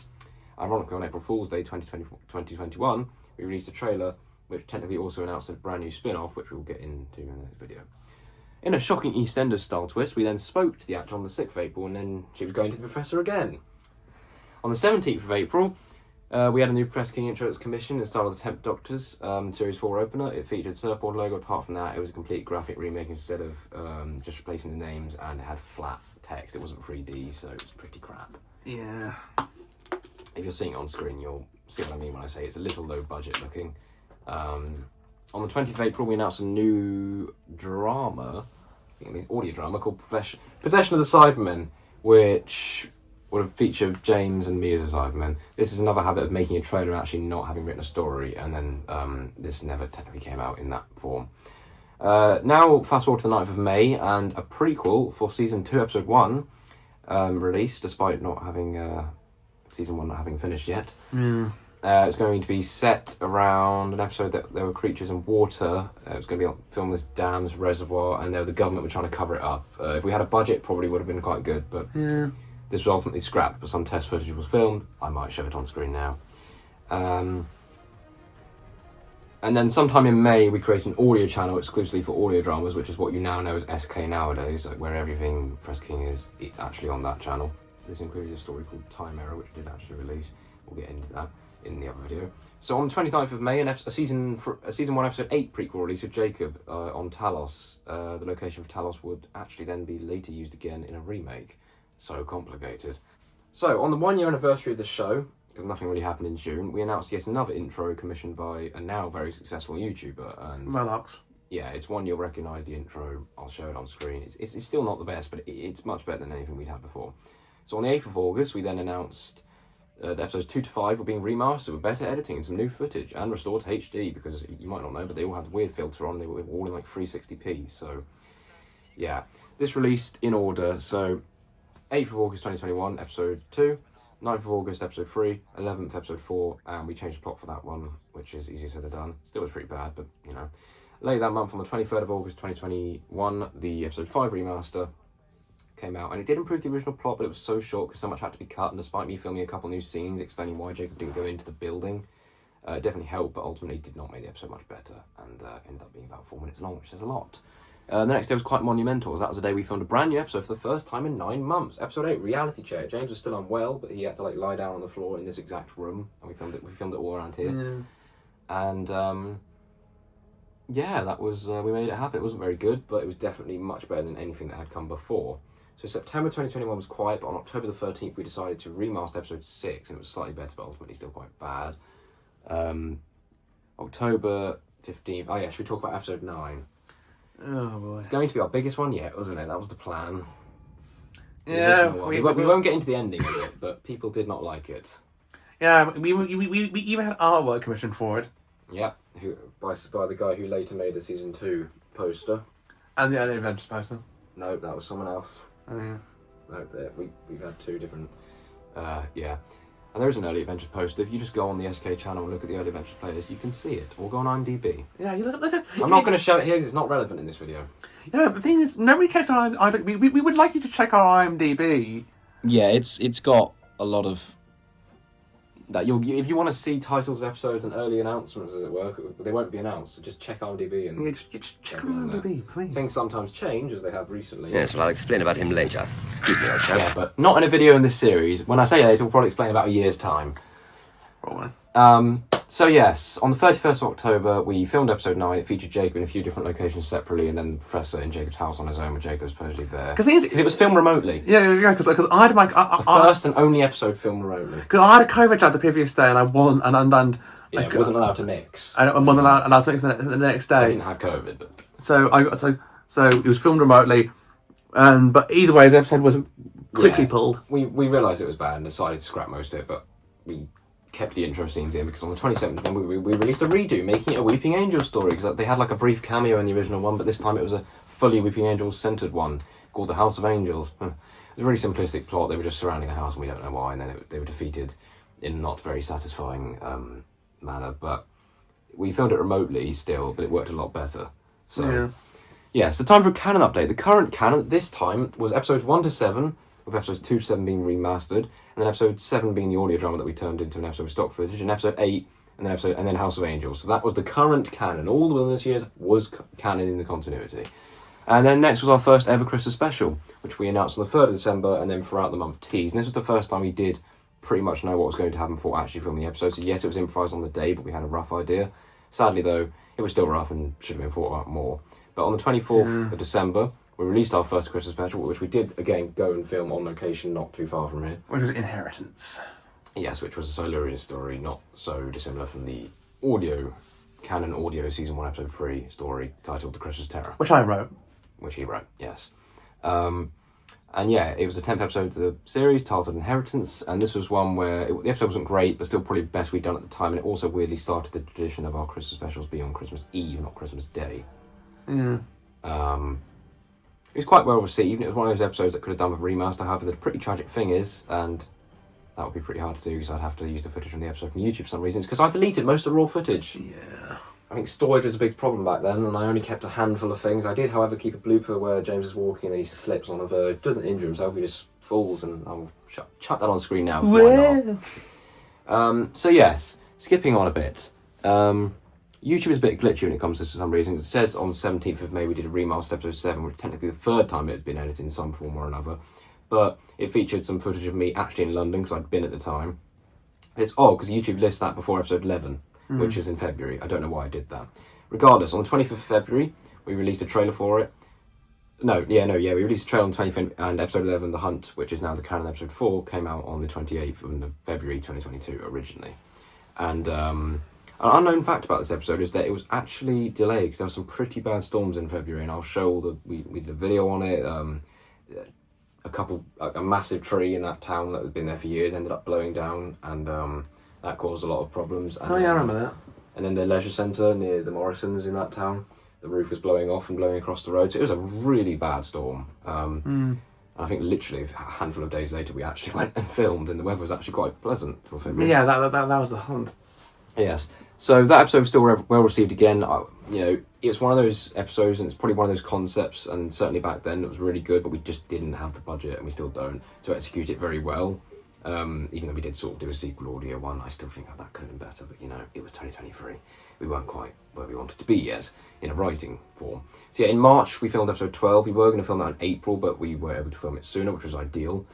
Ironically, on April Fool's Day 2021, we released a trailer which technically also announced a brand new spin-off, which we'll get into in the video. In a shocking EastEnders-style twist, we then spoke to the actor on the 6th of April, and then she was going to the Professor again. On the 17th of April, we had a new Professor King intro that was commissioned in the style of the 10th Doctor's Series 4 opener. It featured the surfboard logo. Apart from that, it was a complete graphic remake instead of just replacing the names, and it had flat text. It wasn't 3D, so it was pretty crap. Yeah. If you're seeing it on screen, you'll see what I mean when I say it's a little low budget looking. On the 20th of April, we announced a new drama, I think it means audio drama, called Possession of the Cybermen, which would have featured James and me as the Cybermen. This is another habit of making a trailer and actually not having written a story, and then this never technically came out in that form. Now, fast forward to the 9th of May, and a prequel for Season 2, Episode 1 released, despite not having Season 1 not having finished yet. Yeah. It's going to be set around an episode that there were creatures in water. It was going to be filmed this dam's reservoir, and the government were trying to cover it up. If we had a budget, it probably would have been quite good, but this was ultimately scrapped, but some test footage was filmed. I might show it on screen now. And then sometime in May, we created an audio channel exclusively for audio dramas, which is what you now know as SK nowadays, like where everything Professor King is, it's actually on that channel. This includes a story called Time Error, which did actually release. We'll get into that in the other video. So on the 29th of May, a season 1 episode 8 prequel release of Jacob on Talos. The location of Talos would actually then be later used again in a remake. So complicated. So on the 1 year anniversary of the show, because nothing really happened in June, we announced yet another intro commissioned by a now very successful YouTuber. And Relax. yeah, it's one you'll recognise the intro. I'll show it on screen. It's still not the best, but it's much better than anything we'd had before. So on the 8th of August, we then announced the episodes 2 to 5 were being remastered with better editing and some new footage and restored to HD, because you might not know, but they all had a weird filter on. They were all in like 360p. So yeah, this released in order. So 8th of August 2021, episode 2. 9th of August, episode 3. 11th, episode 4. And we changed the plot for that one, which is easier said than done. Still was pretty bad, but you know. Later that month, on the 23rd of August 2021, the episode 5 remaster came out, and it did improve the original plot, but it was so short because so much had to be cut, and despite me filming a couple new scenes explaining why Jacob didn't go into the building, it definitely helped, but ultimately did not make the episode much better, and ended up being about 4 minutes long, which is a lot. The next day was quite monumental, as that was the day we filmed a brand new episode for the first time in 9 months. Episode 8, Reality Check. James was still unwell, but he had to lie down on the floor in this exact room, and we filmed it all around here. Yeah. And yeah, that was we made it happen. It wasn't very good, but it was definitely much better than anything that had come before. So September 2021 was quiet, but on October the 13th we decided to remaster episode 6, and it was slightly better, but ultimately still quite bad. October 15th, oh yeah, should we talk about episode 9? Oh boy. It's going to be our biggest one yet, wasn't it? That was the plan. Yeah, we won't get into the ending of it, but people did not like it. Yeah, we even had artwork commissioned for it. Yeah, by the guy who later made the season 2 poster. And the early Avengers poster. No, that was someone else. Oh yeah. No, we've had 2 different. Yeah. And there is an early Adventures poster. If you just go on the SK channel and look at the early Adventures playlist, you can see it. Or go on IMDb. Yeah, you look at. I'm not going to show it here because it's not relevant in this video. Yeah, but the thing is, nobody checks our IMDb. We would like you to check our IMDb. Yeah, it's got a lot of that. If you want to see titles of episodes and early announcements, as it were, they won't be announced. So just check IMDb and Yeah, just check our IMDb, please. Things sometimes change as they have recently. Yes, well, I'll explain about him later. Excuse me, old chap. Yeah, but not in a video in this series. When I say later, we'll probably explain about a year's time. Probably. So yes, on the 31st of October, we filmed episode 9. It featured Jacob in a few different locations separately, and then Professor in Jacob's house on his own, with Jacob supposedly there. Because it was filmed remotely. Yeah, because I had my The first and only episode filmed remotely. because I had a COVID jab the previous day, and I wasn't and Yeah, it wasn't allowed to mix. I wasn't allowed to mix the next I day. didn't have COVID, but So so it was filmed remotely, but either way, the episode was quickly pulled. We realised it was bad and decided to scrap most of it, but we kept the intro scenes in because on the 27th of November we released a redo, making it a Weeping Angel story, because they had like a brief cameo in the original one, but this time it was a fully Weeping Angels centred one called The House of Angels. It was a really simplistic plot. They were just surrounding a house and we don't know why, and then they were defeated in a not very satisfying manner, but we filmed it remotely still, but it worked a lot better. So so time for a canon update. The current canon this time was episodes 1 to 7, with episodes 2 to 7 being remastered, and then episode 7 being the audio drama that we turned into an episode of stock footage, and episode 8 and then House of Angels. So that was the current canon. All the Wilderness Years was canon in the continuity. And then next was our first ever Christmas special, which we announced on the 3rd of December, and then throughout the month teased. And this was the first time we did pretty much know what was going to happen before actually filming the episode. So yes, it was improvised on the day, but we had a rough idea. Sadly though, it was still rough and should have been thought about more. But on the 24th of December, we released our first Christmas special, which we did, again, go and film on location not too far from here. Which was Inheritance. Yes, which was a Silurian story, not so dissimilar from the canon audio season 1 episode 3 story titled The Christmas Terror. Which I wrote. Which he wrote, yes. And yeah, it was the 10th episode of the series titled Inheritance, and this was one where the episode wasn't great, but still probably the best we'd done at the time, and it also weirdly started the tradition of our Christmas specials being on Christmas Eve, not Christmas Day. Yeah. It was quite well received. It was one of those episodes that could have done with a remaster. However, the pretty tragic thing is, and that would be pretty hard to do because I'd have to use the footage from the episode from YouTube for some reasons, because I deleted most of the raw footage. Yeah. I think storage was a big problem back then, and I only kept a handful of things. I did, however, keep a blooper where James is walking and he slips on a verge. Doesn't injure himself, he just falls, and I'll chuck that on screen now. Why not? So yes, skipping on a bit. YouTube is a bit glitchy when it comes to this for some reason. It says on the 17th of May we did a remastered episode 7, which technically the 3rd time it had been edited in some form or another. But it featured some footage of me actually in London, because I'd been at the time. It's odd, because YouTube lists that before episode 11, which is in February. I don't know why I did that. Regardless, on the 25th of February, we released a trailer for it. We released a trailer on the 25th, and episode 11, The Hunt, which is now the canon episode 4, came out on the 28th of February 2022 originally. And an unknown fact about this episode is that it was actually delayed because there were some pretty bad storms in February, and I'll show we did a video on it. A massive tree in that town that had been there for years ended up blowing down, and that caused a lot of problems. And, Oh yeah, I remember that. And then the leisure centre near the Morrisons in that town, the roof was blowing off and blowing across the road. So it was a really bad storm. And I think literally a handful of days later we actually went and filmed, and the weather was actually quite pleasant for February. Yeah, that was The Hunt. Yes. So that episode was still well received again. It's one of those episodes, and it's probably one of those concepts, and certainly back then it was really good, but we just didn't have the budget, and we still don't, to execute it very well. Even though we did sort of do a sequel audio one, I still think that could have been better, but it was 2023. We weren't quite where we wanted to be yet, in a writing form. So yeah, in March we filmed episode 12. We were going to film that in April, but we were able to film it sooner, which was ideal.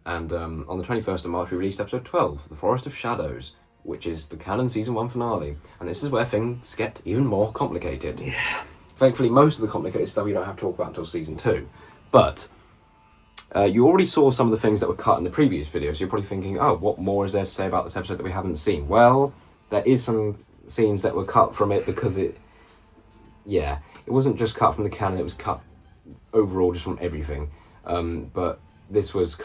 And on the 21st of March we released episode 12, The Forest of Shadows, which is the canon season 1 finale. And this is where things get even more complicated. Yeah. Thankfully, most of the complicated stuff you don't have to talk about until season 2. But You already saw some of the things that were cut in the previous video, so you're probably thinking, oh, what more is there to say about this episode that we haven't seen? Well, there is some scenes that were cut from it because it wasn't just cut from the canon, it was cut overall just from everything. But this was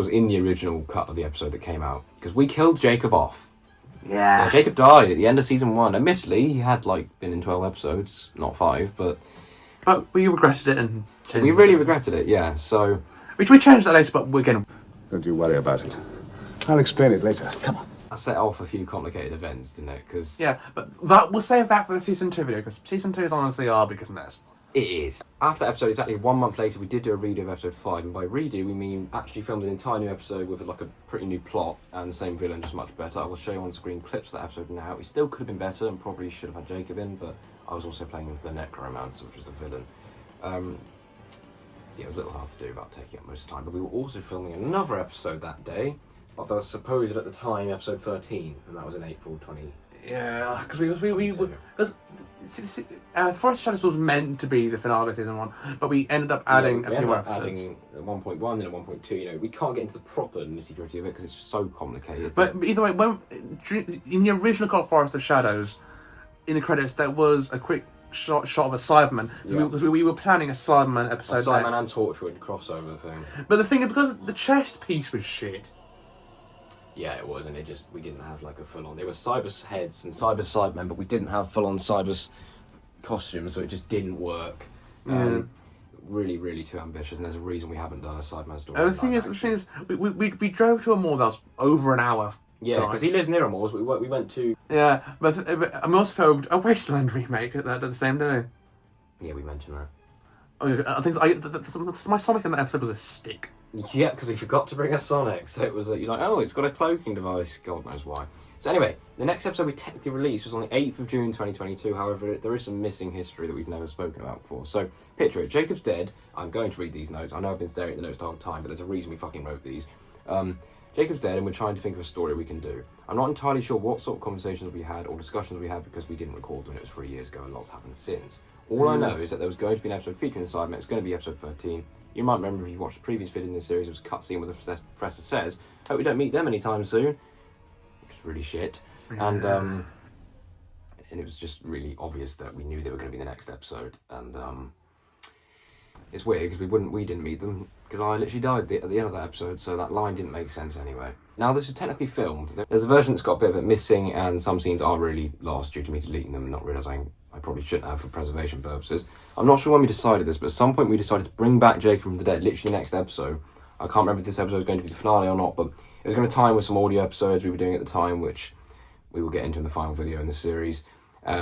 in the original cut of the episode that came out, because we killed Jacob off. Yeah. Jacob died at the end of season 1. Admittedly, he had been in 12 episodes, not 5, but we regretted it and changed we really regretted it, yeah, so... We changed that later, but we're going to... Don't you worry about it. I'll explain it later. Come on. I set off a few complicated events, didn't it? Because Yeah, but we'll save that for the season 2 video, because season 2 is honestly our biggest mess. it is. After that episode, exactly 1 month later, we did do a redo of episode 5, and by redo we mean actually filmed an entire new episode with a pretty new plot and the same villain, just much better. I will show you on screen clips of that episode now. It still could have been better and probably should have had Jacob in, but I was also playing the Necromancer, which was the villain. So yeah, it was a little hard to do without taking up most of the time, but we were also filming another episode that day, that was supposed at the time episode 13, and that was in April 20. Yeah, because Forest Shadows was meant to be the finale of season 1, but we ended up adding a few more episodes. Adding at 1.1, then at 1.2. You know, we can't get into the proper nitty gritty of it because it's so complicated. But either way, in the original cut Forest of Shadows, in the credits there was a quick shot of a Cyberman, because we were planning a Cyberman episode. A Cyberman and Torchwood crossover thing. But the thing is, because the chest piece was shit. Yeah, it was, and we didn't have a full-on. There were Cybus heads and Cybus Cybermen, but we didn't have full-on Cybus costumes, so it just didn't work. Really, really too ambitious, and there's a reason we haven't done a Cyberman story. The thing is, we drove to a mall that was over an hour. Yeah, because he lives near a mall. We went to. Yeah, but we also filmed a Wasteland remake at the same day. Yeah, we mentioned that. I think my Sonic in that episode was a stick. Yeah, because we forgot to bring a Sonic, so it was you're like, oh, it's got a cloaking device. God knows why. So anyway, the next episode we technically released was on the 8th of June 2022. However, there is some missing history that we've never spoken about before. So, picture it. Jacob's dead. I'm going to read these notes. I know I've been staring at the notes the whole time, but there's a reason we fucking wrote these. Jacob's dead, and we're trying to think of a story we can do. I'm not entirely sure what sort of conversations we had or discussions we had because we didn't record them. It was 3 years ago, and lots happened since. All I know is that there was going to be an episode featuring the Cybermen. It's going to be episode 13. You might remember if you watched the previous video in this series, it was a cutscene where the professor says, hope we don't meet them anytime soon. Which is really shit. And it was just really obvious that we knew they were going to be the next episode. And it's weird because we didn't meet them because I literally died at the end of that episode, so that line didn't make sense anyway. Now this is technically filmed. There's a version that's got a bit of it missing, and some scenes are really lost due to me deleting them and not realising I probably shouldn't have for preservation purposes. I'm not sure when we decided this, but at some point we decided to bring back Jacob from the dead, literally next episode. I can't remember if this episode was going to be the finale or not, but it was going to tie in with some audio episodes we were doing at the time, which we will get into in the final video in the series,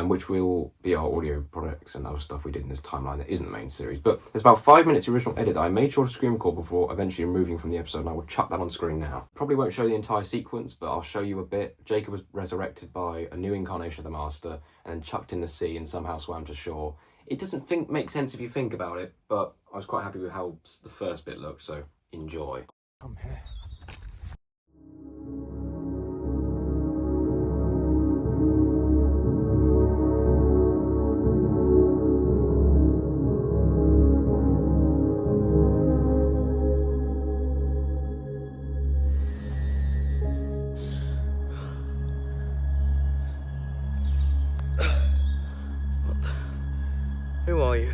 which will be our audio products and other stuff we did in this timeline that isn't the main series. But there's about 5 minutes of original edit that I made sure to screen record before eventually removing from the episode, and I will chuck that on screen now. Probably won't show the entire sequence, but I'll show you a bit. Jacob was resurrected by a new incarnation of the Master and then chucked in the sea and somehow swam to shore. It doesn't make sense if you think about it, but I was quite happy with how the first bit looked, so enjoy. Come here. Who are you?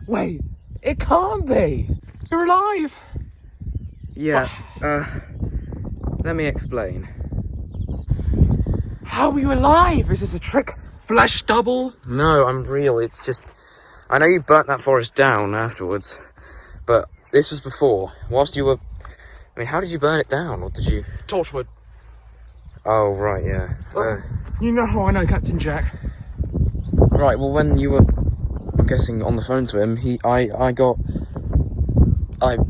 Wait, it can't be. You're alive. Yeah, let me explain. How are you alive? Is this a trick? Flesh double? No, I'm real. It's just I know you burnt that forest down afterwards, but this was before. Whilst you were... I mean, how did you burn it down? Or did you... Torchwood. Oh, right, yeah. You know how I know Captain Jack. Right, well, when you were, I'm guessing, on the phone to him, I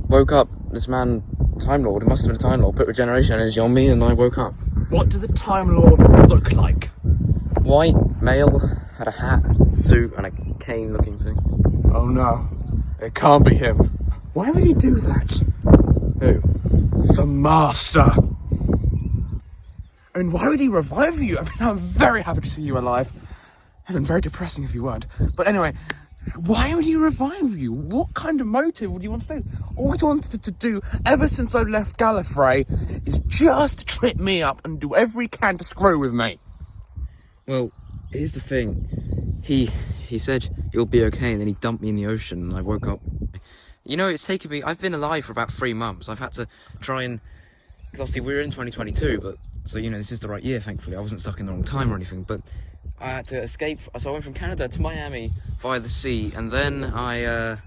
woke up, this man, Time Lord, it must have been a Time Lord, put regeneration energy on me, and I woke up. What did the Time Lord look like? White, male, had a hat, suit, and a cane-looking thing. Oh no, it can't be him. Why would he do that? Who? The Master. I mean, why would he revive you? I mean, I'm very happy to see you alive. It would have been very depressing if you weren't. But anyway, why would he revive you? What kind of motive would you want to do? All he's wanted to do ever since I left Gallifrey is just trip me up and do every he can to screw with me. Well, here's the thing. He said you'll be okay, and then he dumped me in the ocean, and I woke up. You know, it's taken me... I've been alive for about 3 months. I've had to try and... Because obviously we're in 2022, but... So, you know, this is the right year, thankfully. I wasn't stuck in the wrong time or anything, but... I had to escape... So I went from Canada to Miami via the sea, and then I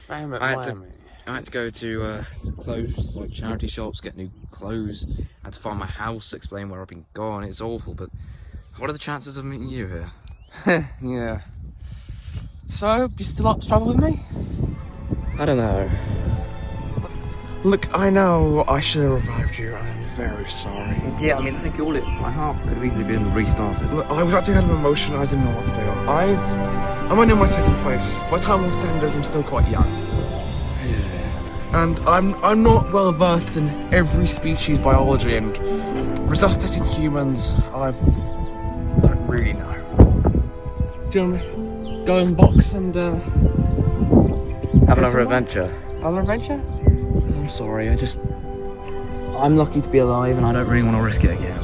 had to go to clothes, like charity shops, get new clothes. I had to find my house, explain where I've been gone. It's awful, but... What are the chances of meeting you here? Yeah. So, you still up to trouble with me? I don't know. Look, I know I should have revived you. I'm very sorry. Yeah, I mean, I think my heart could have easily been restarted. Look, I was acting out of emotion. I didn't know what to do. I'm only in my second place. By time standards, I'm still quite young. And I'm not well versed in every species biology, and resuscitating humans, I don't really know. Do you want to go and box and Have another adventure. Another adventure? I'm sorry, I'm lucky to be alive, and I don't really want to risk it again.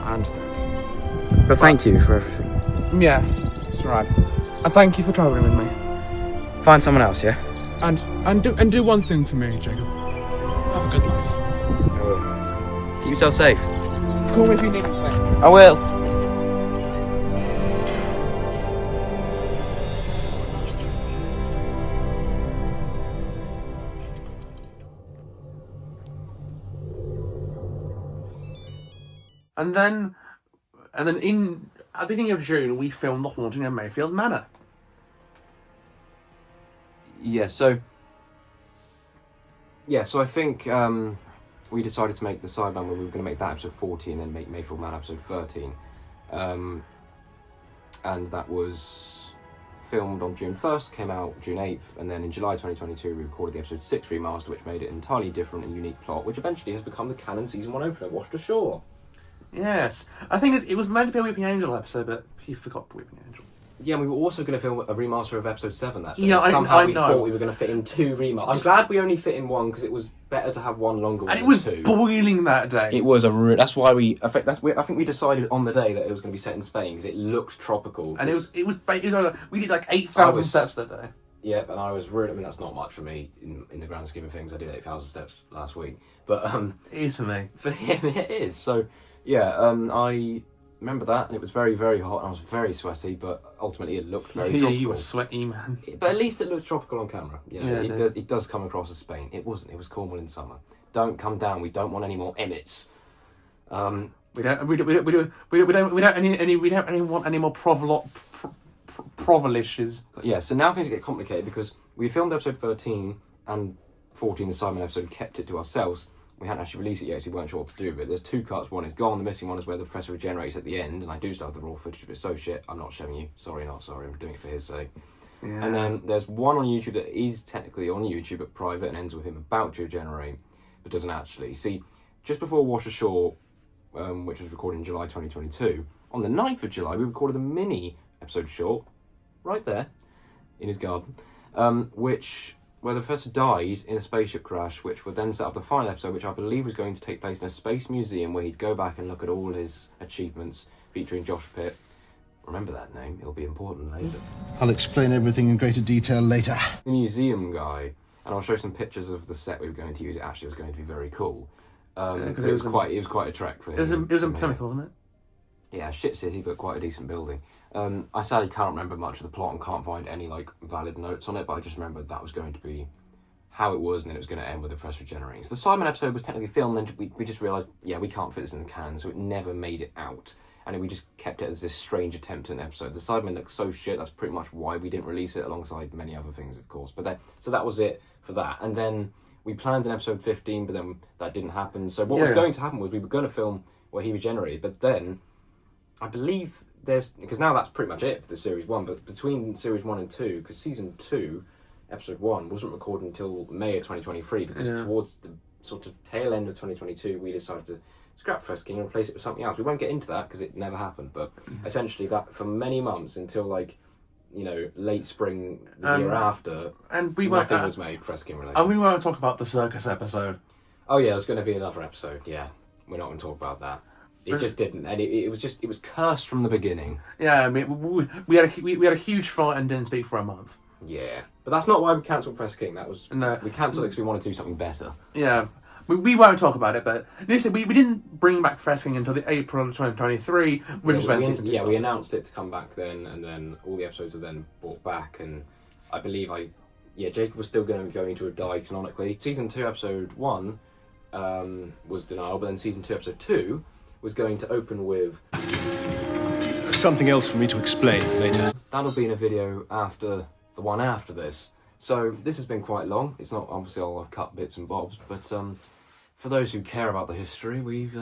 I understand. But thank you for everything. Yeah, that's right. And thank you for travelling with me. Find someone else, yeah? And do one thing for me, Jacob. Have a good life. I will. Keep yourself safe. Call me if you need me. I will. And then at the beginning of June, we filmed The Haunting of Mayfield Manor. Yeah, so I think we decided to make the sideline where we were going to make that episode 40 and then make Mayfield Man episode 13. And that was filmed on June 1st, came out June 8th, and then in July 2022 we recorded the episode 6 remaster, which made it an entirely different and unique plot, which eventually has become the canon season 1 opener, Washed Ashore. Yes. I think it was meant to be a Weeping Angel episode, but he forgot the Weeping Angel. Yeah, and we were also going to film a remaster of episode 7 that day. Yeah, Somehow we know. thought we were going to fit in 2 remasters. I'm glad we only fit in 1 because it was better to have 1 longer one And it was than 2. boiling that day. It was that's why I think we decided on the day that it was going to be set in Spain because it looked tropical. And we did like 8,000 steps that day. Yeah, and I was really... I mean, that's not much for me in the grand scheme of things. I did 8,000 steps last week. But it is for me. For him, it is. So, yeah, I remember that, and it was very, very hot, and I was very sweaty, but ultimately it looked very tropical. You were sweaty, man. But at least it looked tropical on camera. You know, Yeah, it does come across as Spain. It wasn't. It was Cornwall in summer. Don't come down. We don't want any more Emmets. We don't want any more Provelishes. Yeah, so now things get complicated because we filmed episode 13 and 14, the Simon episode, kept it to ourselves. We hadn't actually released it yet, so we weren't sure what to do with it. There's 2 cuts. One is gone. The missing one is where the professor regenerates at the end, and I do still have the raw footage, but it's so shit. I'm not showing you. Sorry, not sorry. I'm doing it for his sake. Yeah. And then there's one on YouTube that is technically on YouTube, but private, and ends with him about to regenerate, but doesn't actually. See, just before Wash Ashore, which was recorded in July 2022, on the 9th of July, we recorded a mini episode short, right there, in his garden, where the professor died in a spaceship crash, which would then set up the final episode, which I believe was going to take place in a space museum where he'd go back and look at all his achievements, featuring Josh Pitt. Remember that name, it'll be important later. I'll explain everything in greater detail later. The museum guy, and I'll show some pictures of the set we were going to use. It actually was going to be very cool. It was quite a trek for him. It was in Plymouth, wasn't it? Yeah, shit city, but quite a decent building. I sadly can't remember much of the plot and can't find any like valid notes on it, but I just remember that was going to be how it was, and then it was going to end with the press regenerating. So the Simon episode was technically filmed, and then we just realised, yeah, we can't fit this in the can, so it never made it out. And we just kept it as this strange attempt at an episode. The Sidemen looked so shit, that's pretty much why we didn't release it, alongside many other things, of course. So that was it for that. And then we planned an episode 15, but then that didn't happen. So what was going to happen was we were going to film where he regenerated, but then I believe because now that's pretty much it for the series 1, but between series 1 and 2, because season 2, episode 1, wasn't recorded until May of 2023, because towards the sort of tail end of 2022, we decided to scrap Fresking and replace it with something else. We won't get into that because it never happened, but essentially that for many months until like, you know, late spring the year after, and nothing was made Fresking related. And we won't talk about the circus episode. Oh yeah, there's going to be another episode. Yeah, we're not going to talk about that. It just didn't, and it was cursed from the beginning. Yeah, I mean, we had a huge fight and didn't speak for a month. Yeah, but that's not why we cancelled Press King. That was No. We cancelled it because we wanted to do something better. Yeah, we won't talk about it, but listen, we didn't bring back Fresking until the April of 2023. We announced it to come back then, and then all the episodes were then brought back, and I believe Jacob was still going to die canonically. Season 2, episode 1 was Denial, but then season 2, episode 2 was going to open with something else for me to explain later. That'll be in a video after the one after this. So this has been quite long. It's not obviously all I've cut bits and bobs, but for those who care about the history, we've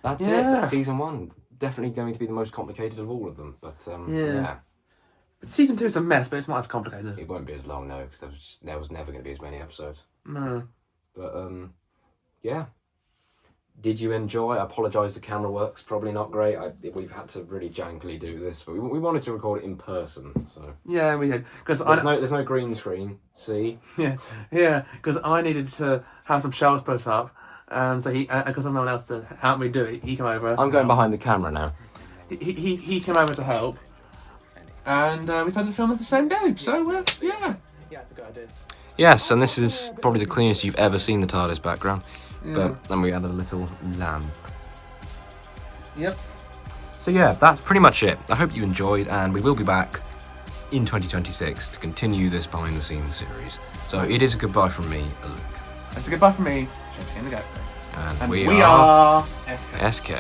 that's it. That's season 1. Definitely going to be the most complicated of all of them. But yeah. But season 2 is a mess, but it's not as complicated. It won't be as long, no, because there was never going to be as many episodes. No. But yeah. Did you enjoy? I apologise, the camera works probably not great. We've had to really jankily do this, but we wanted to record it in person, so... Yeah, we did. Because there's no green screen, see? Yeah, because I needed to have some shelves put up, and so because no one else to help me do it, he came over. I'm going behind the camera now. He came over to help, and we started filming the same day, so yeah. Yeah, it's a good idea. Yes, and this is probably the cleanest you've ever seen the TARDIS background. But then we added a little lamp. Yep. So yeah, that's pretty much it. I hope you enjoyed, and we will be back in 2026 to continue this behind the scenes series. So it is a goodbye from me, Luke. It's a goodbye from me, James in the Go. And we are SK.